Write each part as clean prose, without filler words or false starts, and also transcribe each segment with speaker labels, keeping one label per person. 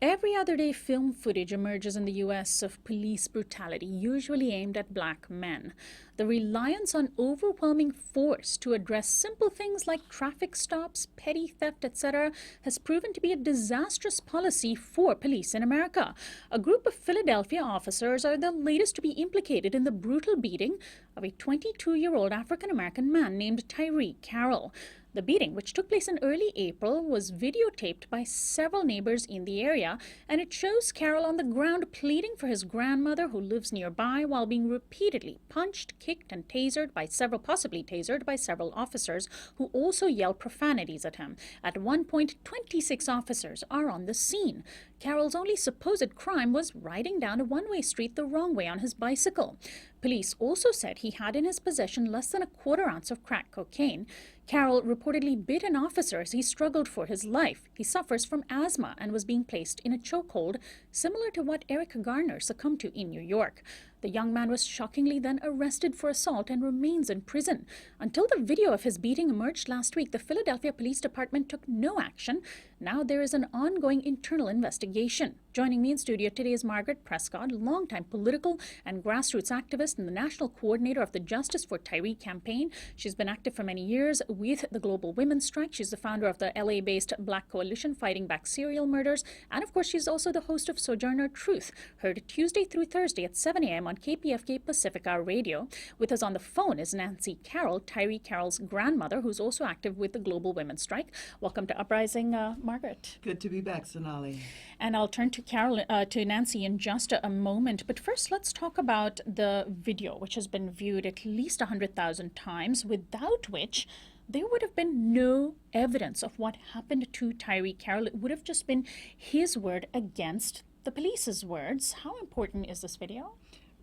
Speaker 1: Every other day, film footage emerges in the US of police brutality, usually aimed at black men. The reliance on overwhelming force to address simple things like traffic stops, petty theft, etc., has proven to be a disastrous policy for police in America. A group of Philadelphia officers are the latest to be implicated in the brutal beating of a 22-year-old African-American man named Tyree Carroll. The beating, which took place in early April, was videotaped by several neighbors in the area, and it shows Carroll on the ground pleading for his grandmother who lives nearby while being repeatedly punched, kicked, and possibly tasered by several officers who also yell profanities at him. At one point, 26 officers are on the scene. Carroll's only supposed crime was riding down a one-way street the wrong way on his bicycle. Police also said he had in his possession less than a quarter ounce of crack cocaine. Carroll reportedly bit an officer as he struggled for his life. He suffers from asthma and was being placed in a chokehold, similar to what Eric Garner succumbed to in New York. The young man was shockingly then arrested for assault and remains in prison. Until the video of his beating emerged last week, the Philadelphia Police Department took no action. Now there is an ongoing internal investigation. Joining me in studio today is Margaret Prescod, longtime political and grassroots activist and the national coordinator of the Justice for Tyree campaign. She's been active for many years with the Global Women's Strike. She's the founder of the LA-based Black Coalition Fighting Back Serial Murders. And of course, she's also the host of Sojourner Truth, heard Tuesday through Thursday at 7 a.m. on KPFK Pacifica Radio. With us on the phone is Nancy Carroll, Tyree Carroll's grandmother, who's also active with the Global Women's Strike. Welcome to Uprising, Margaret.
Speaker 2: Good to be back, Sonali.
Speaker 1: And I'll turn to Nancy in just a moment. But first, let's talk about the video, which has been viewed at least 100,000 times, without which there would have been no evidence of what happened to Tyree Carroll. It would have just been his word against the police's words. How important is this video?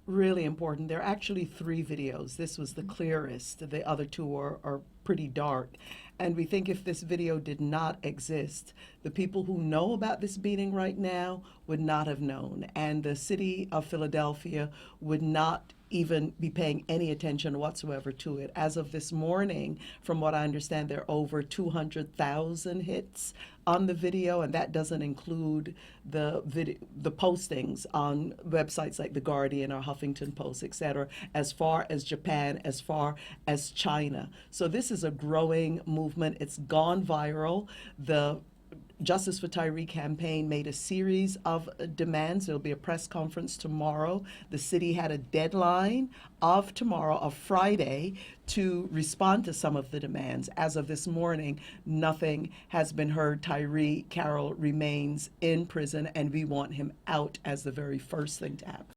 Speaker 2: Really important. There are actually 3 videos. This was the clearest. The other 2 are pretty dark. And we think if this video did not exist, the people who know about this beating right now would not have known. And the city of Philadelphia would not even be paying any attention whatsoever to it. As of this morning, from what I understand, there are over 200,000 hits on the video, and that doesn't include the postings on websites like The Guardian or Huffington Post, etc., as far as Japan, as far as China. So this is a growing movement. It's gone viral. The Justice for Tyree campaign made a series of demands. There'll be a press conference tomorrow. The city had a deadline of tomorrow, of Friday, to respond to some of the demands. As of this morning, nothing has been heard. Tyree Carroll remains in prison, and we want him out as the very first thing to happen.